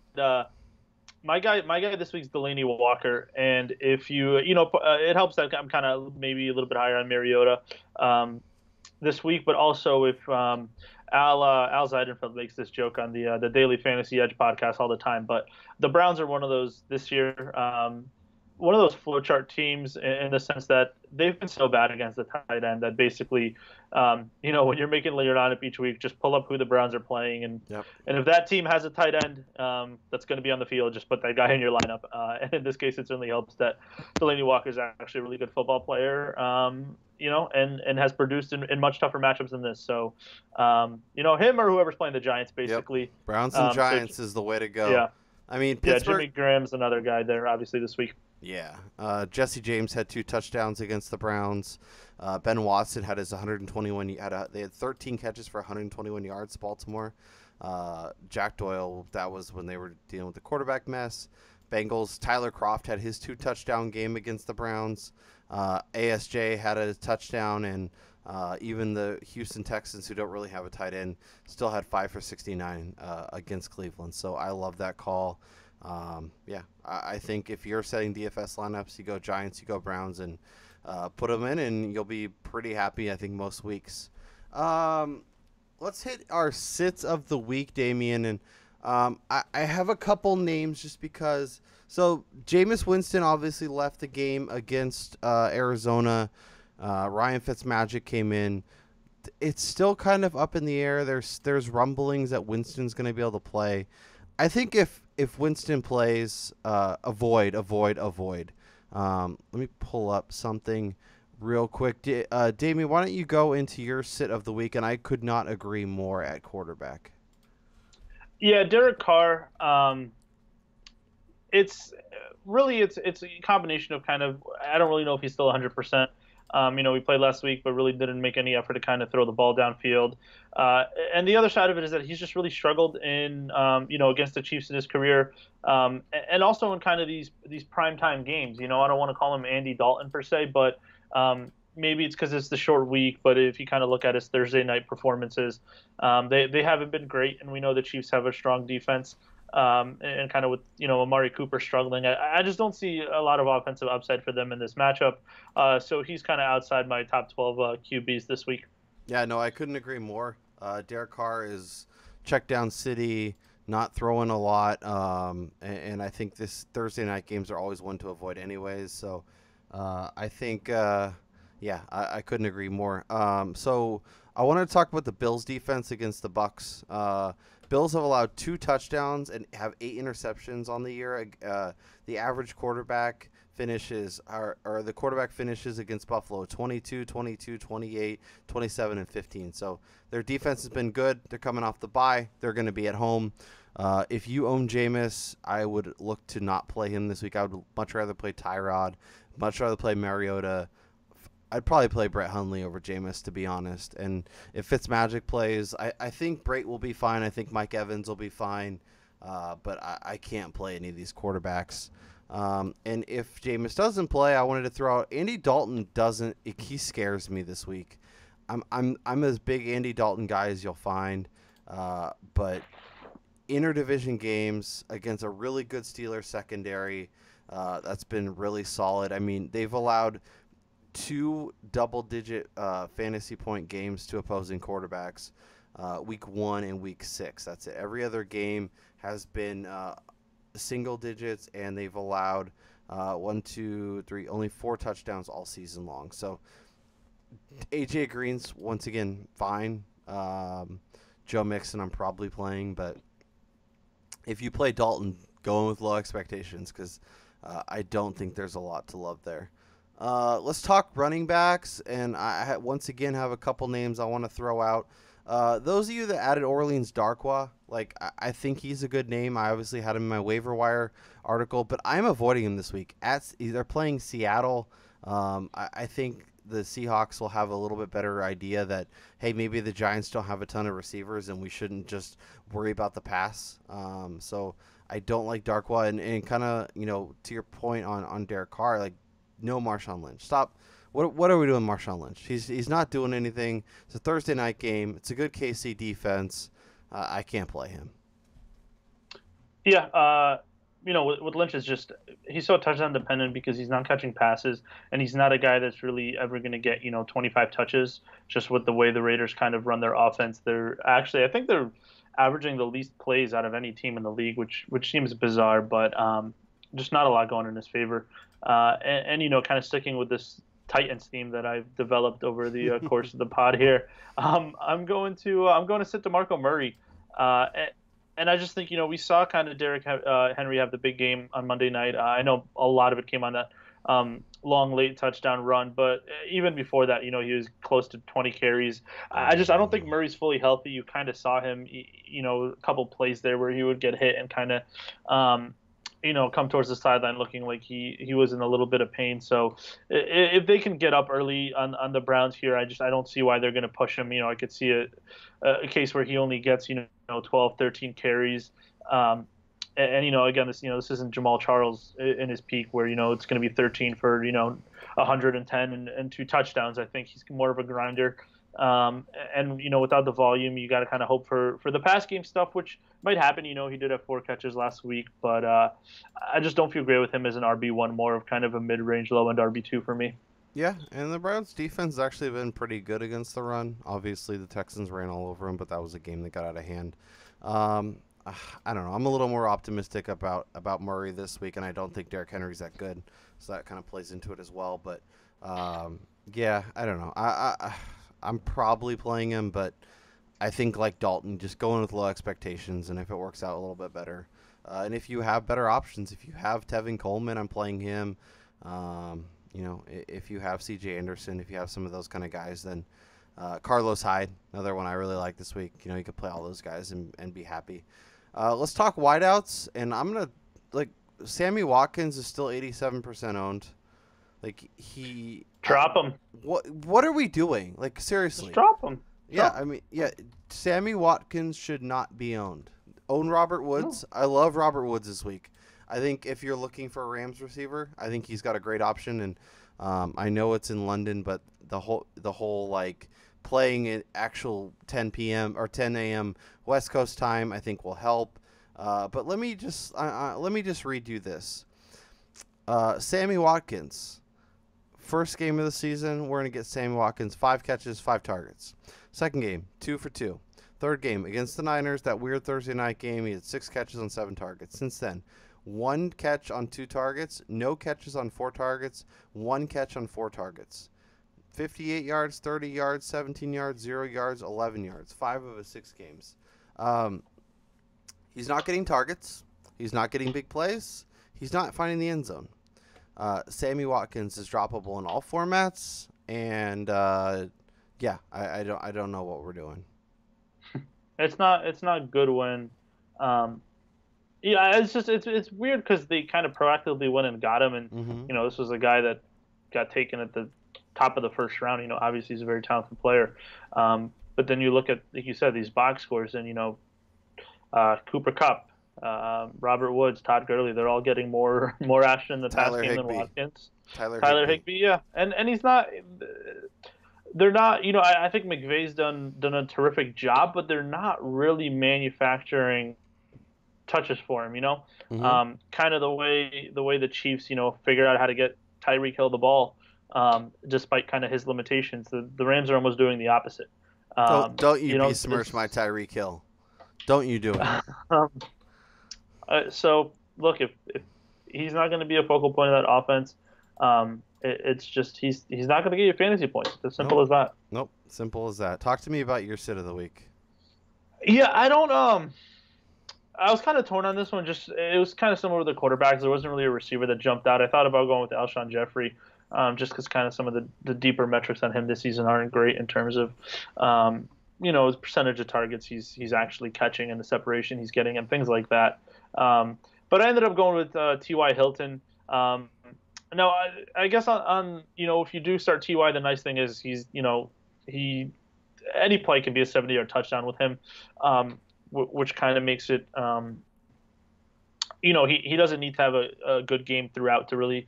my guy this week's Delaney Walker, and if you it helps that I'm kind of maybe a little bit higher on Mariota this week, but also if Al Zeidenfeld makes this joke on the Daily Fantasy Edge podcast all the time, but the Browns are one of those this year. One of those flowchart teams in the sense that they've been so bad against the tight end that basically, when you're making your lineup each week, just pull up who the Browns are playing. And if that team has a tight end that's going to be on the field, just put that guy in your lineup. And in this case, it certainly helps that Delaney Walker is actually a really good football player, and has produced in much tougher matchups than this. So, him or whoever's playing the Giants, basically. Yep. Browns and Giants is the way to go. Yeah. I mean, Pittsburgh. Jimmy Graham's another guy there, obviously, this week. Yeah. Jesse James had 2 touchdowns against the Browns. Ben Watson had his 121. They had 13 catches for 121 yards, Baltimore. Jack Doyle, that was when they were dealing with the quarterback mess. Bengals, Tyler Kroft had his 2 touchdown game against the Browns. ASJ had a touchdown, and even the Houston Texans, who don't really have a tight end, still had 5 for 69 against Cleveland. So I love that call. I think if you're setting DFS lineups, you go Giants, you go Browns, and put them in, and you'll be pretty happy, I think, most weeks. Let's hit our sits of the week, Damian. And I have a couple names just because. So Jameis Winston obviously left the game against Arizona. Ryan Fitzmagic came in. It's still kind of up in the air. There's rumblings that Winston's going to be able to play. I think if Winston plays, avoid. Let me pull up something real quick. Damien, why don't you go into your sit of the week? And I could not agree more at quarterback. Yeah, Derek Carr. It's a combination of kind of, I don't really know if he's still 100%. We played last week, but really didn't make any effort to kind of throw the ball downfield. And the other side of it is that he's just really struggled in, against the Chiefs in his career, and also in kind of these primetime games. I don't want to call him Andy Dalton per se, but maybe it's because it's the short week. But if you kind of look at his Thursday night performances, they haven't been great, and we know the Chiefs have a strong defense. And kind of with, Amari Cooper struggling, I just don't see a lot of offensive upside for them in this matchup. So he's kind of outside my top 12 QBs this week. Yeah, no, I couldn't agree more. Derek Carr is check down city, not throwing a lot. And I think this Thursday night games are always one to avoid anyways. So I think, I couldn't agree more. So I wanted to talk about the Bills defense against the Bucks. Bills have allowed 2 touchdowns and have 8 interceptions on the year. The average quarterback finishes against Buffalo 22, 22, 28, 27, and 15. So their defense has been good. They're coming off the bye. They're going to be at home. If you own Jameis, I would look to not play him this week. I would much rather play Tyrod, much rather play Mariota. I'd probably play Brett Hundley over Jameis, to be honest. And if Fitzmagic plays, I think Brate will be fine. I think Mike Evans will be fine. But I can't play any of these quarterbacks. And if Jameis doesn't play, I wanted to throw out Andy Dalton. He scares me this week. I'm as big Andy Dalton guy as you'll find. But interdivision games against a really good Steelers secondary, that's been really solid. I mean, they've allowed 2 double-digit fantasy point games to opposing quarterbacks, week 1 and week 6. That's it. Every other game has been single digits, and they've allowed 1, 2, 3, only 4 touchdowns all season long. So AJ Green's once again fine. Joe Mixon I'm probably playing, but if you play Dalton, go in with low expectations because I don't think there's a lot to love there. Let's talk running backs, and I once again have a couple names I want to throw out. Those of you that added Orleans Darkwa, like I think he's a good name. I obviously had him in my waiver wire article, but I'm avoiding him this week. They're playing Seattle. I think the Seahawks will have a little bit better idea that, hey, maybe the Giants don't have a ton of receivers and we shouldn't just worry about the pass. So I don't like Darkwa, and kind of, to your point on Derek Carr, like, no Marshawn Lynch. Stop. What are we doing, Marshawn Lynch? He's not doing anything. It's a Thursday night game. It's a good KC defense. I can't play him. Yeah, with Lynch is just he's so touchdown dependent because he's not catching passes, and he's not a guy that's really ever going to get 25 touches. Just with the way the Raiders kind of run their offense, I think they're averaging the least plays out of any team in the league, which seems bizarre, but just not a lot going in his favor. And kind of sticking with this Titans theme that I've developed over the course of the pod here, I'm going to sit DeMarco Murray, and I just think we saw kind of Derrick Henry have the big game on Monday night. I know a lot of it came on that long late touchdown run, but even before that, he was close to 20 carries. I don't think Murray's fully healthy. You kind of saw him, a couple plays there where he would get hit and kind of come towards the sideline looking like he was in a little bit of pain. So if they can get up early on the Browns here, I don't see why they're going to push him. I could see a case where he only gets 12, 13 carries. And again, this isn't Jamal Charles in his peak where it's going to be 13 for 110 and 2 touchdowns. I think he's more of a grinder. And without the volume, you got to kind of hope for the pass game stuff, which might happen. He did have 4 catches last week, but I just don't feel great with him as an RB1, more of kind of a mid-range, low-end RB2 for me. Yeah, and the Browns' defense has actually been pretty good against the run. Obviously, the Texans ran all over him, but that was a game that got out of hand. I don't know. I'm a little more optimistic about Murray this week, and I don't think Derrick Henry's that good, so that kind of plays into it as well. But yeah, I don't know. I'm probably playing him, but I think like Dalton, just going with low expectations, and if it works out a little bit better. And if you have better options, if you have Tevin Coleman, I'm playing him. If you have C.J. Anderson, if you have some of those kind of guys, then Carlos Hyde, another one I really like this week. You could play all those guys and be happy. Let's talk wideouts, and I'm going to, Sammy Watkins is still 87% owned. Drop him. What are we doing? Seriously. Just drop him. Sammy Watkins should not be owned. Own Robert Woods. No. I love Robert Woods this week. I think if you're looking for a Rams receiver, I think he's got a great option, and I know it's in London, but the whole playing at actual 10 p.m. or 10 a.m. West Coast time, I think will help. But let me just read you this. Sammy Watkins. First game of the season, we're going to get Sammy Watkins 5 catches, 5 targets. Second game, 2 for 2. Third game, against the Niners, that weird Thursday night game, he had 6 catches on 7 targets. Since then, 1 catch on 2 targets, no catches on 4 targets, 1 catch on 4 targets. 58 yards, 30 yards, 17 yards, 0 yards, 11 yards. 5 of his 6 games. He's not getting targets. He's not getting big plays. He's not finding the end zone. Sammy Watkins is droppable in all formats, and I don't know what we're doing. It's not good when, it's weird because they kind of proactively went and got him, and this was a guy that got taken at the top of the first round. Obviously he's a very talented player, but then you look at, like you said, these box scores, and Cooper Kupp, Robert Woods, Todd Gurley, they're all getting more action in the pass game than Watkins. Tyler Higbee, yeah. And he's not – they're not – I think McVay's done a terrific job, but they're not really manufacturing touches for him, kind of the way the Chiefs, figured out how to get Tyreek Hill the ball, despite kind of his limitations. The Rams are almost doing the opposite. Don't you besmirch my Tyreek Hill. Don't you do it. So, look, if he's not going to be a focal point of that offense, it's just he's not going to get you fantasy points. It's as simple as that. Nope, simple as that. Talk to me about your sit of the week. Yeah, I don't I was kind of torn on this one. Just it was kind of similar with the quarterbacks. There wasn't really a receiver that jumped out. I thought about going with Alshon Jeffrey, just because kind of some of the deeper metrics on him this season aren't great in terms of, his percentage of targets he's actually catching and the separation he's getting and things like that. But I ended up going with T.Y. Hilton. No, I guess on if you do start Ty, the nice thing is he any play can be a 70-yard touchdown with him, which kind of makes it he doesn't need to have a good game throughout to really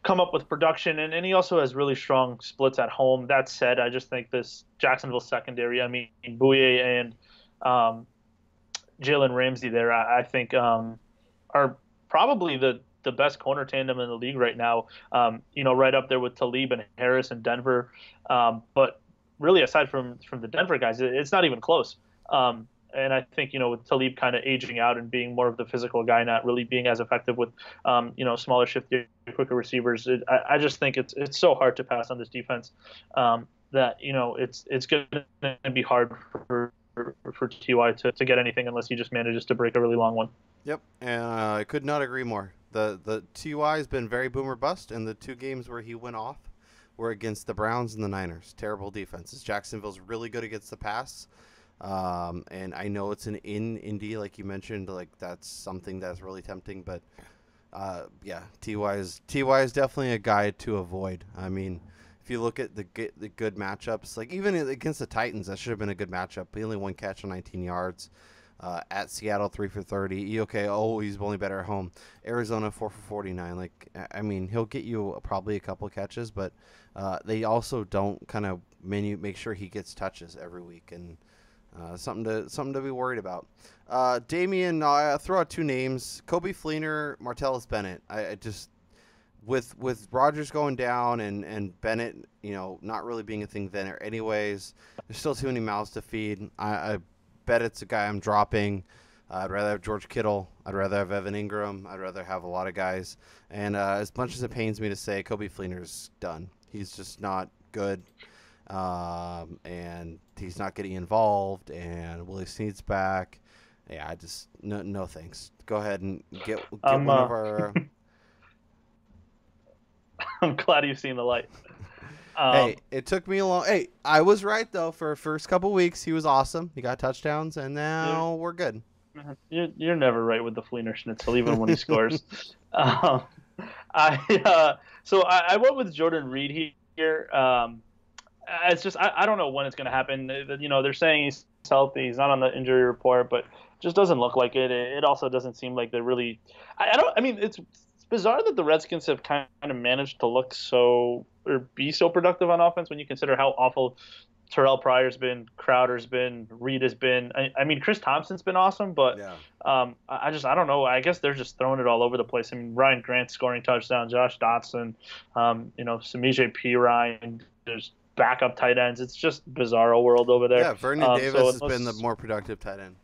come up with production, and he also has really strong splits at home. That said, I just think this Jacksonville secondary, I mean Bouye and Jalen Ramsey there, I think are probably the best corner tandem in the league right now. Right up there with Talib and Harris in Denver. But really, aside from the Denver guys, it's not even close. And I think with Talib kind of aging out and being more of the physical guy, not really being as effective with smaller, shiftier, quicker receivers. I just think it's so hard to pass on this defense that it's going to be hard for Ty to get anything unless he just manages to break a really long one. Yep, and I could not agree more. The Ty has been very boomer bust, and the 2 games where he went off were against the Browns and the Niners. Terrible defenses. Jacksonville's really good against the pass, and I know it's in Indy, like you mentioned. Like that's something that's really tempting, but Ty is definitely a guy to avoid. I mean, if you look at the good matchups, like even against the Titans, that should have been a good matchup. He only 1 catch on 19 yards. At Seattle, 3 for 30. EOK, he's only better at home. Arizona, 4 for 49. Like, I mean, he'll get you probably a couple catches, but they also don't kind of make sure he gets touches every week, and something to be worried about. Damian, I'll throw out 2 names: Kobe Fleener, Martellus Bennett. I just with Rodgers going down and Bennett, not really being a thing then, anyways. There's still too many mouths to feed. I bet it's a guy I'm dropping. I'd rather have George Kittle. I'd rather have Evan Ingram. I'd rather have a lot of guys. And as much as it pains me to say, Kobe Fleener's done. He's just not good, and he's not getting involved. And Willie Snead's back. Yeah, I just no thanks. Go ahead and get one of our. I'm glad you've seen the light. Hey, it took me a long. Hey, I was right though. For first couple weeks, he was awesome. He got touchdowns, and now we're good. You're never right with the Fleener Schnitzel, even when he scores. So I went with Jordan Reed here. It's just I don't know when it's going to happen. They're saying he's healthy. He's not on the injury report, but just doesn't look like it. It also doesn't seem like they're really. I mean, it's bizarre that the Redskins have kind of managed to look so or be so productive on offense when you consider how awful Terrell Pryor's been, Crowder's been, Reed has been. I mean, Chris Thompson's been awesome, but yeah. I don't know. I guess they're just throwing it all over the place. I mean, Ryan Grant scoring touchdown, Josh Dotson, Samaje Perine, there's backup tight ends. It's just bizarro world over there. Yeah, Vernon Davis has been the more productive tight end.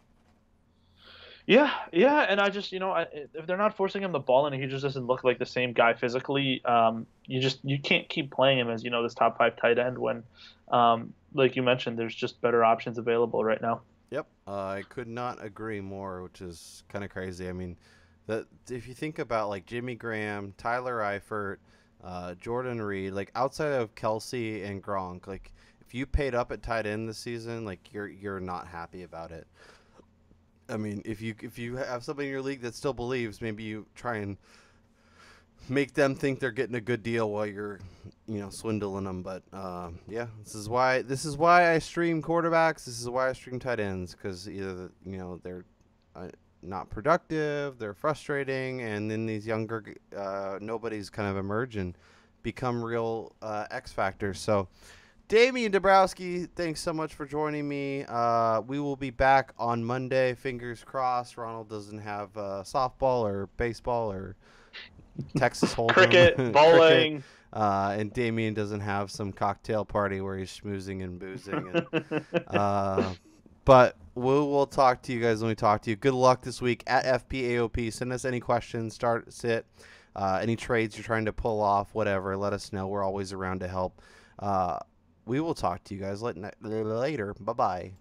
Yeah, and I just, if they're not forcing him the ball and he just doesn't look like the same guy physically, you can't keep playing him as, this top 5 tight end when, like you mentioned, there's just better options available right now. Yep, I could not agree more, which is kind of crazy. I mean, if you think about like Jimmy Graham, Tyler Eifert, Jordan Reed, like outside of Kelsey and Gronk, like if you paid up at tight end this season, like you're not happy about it. I mean, if you have somebody in your league that still believes, maybe you try and make them think they're getting a good deal while you're, swindling them. But this is why I stream quarterbacks. This is why I stream tight ends, because either they're not productive, they're frustrating, and then these younger nobodies kind of emerge and become real X factors. So. Damian Dabrowski, thanks so much for joining me. We will be back on Monday. Fingers crossed Ronald doesn't have softball or baseball or Texas Hold'em. Cricket, bowling. And Damian doesn't have some cocktail party where he's schmoozing and boozing. But we'll talk to you guys when we talk to you. Good luck this week at FPAOP. Send us any questions, any trades you're trying to pull off, whatever. Let us know. We're always around to help. We will talk to you guys later. Bye-bye.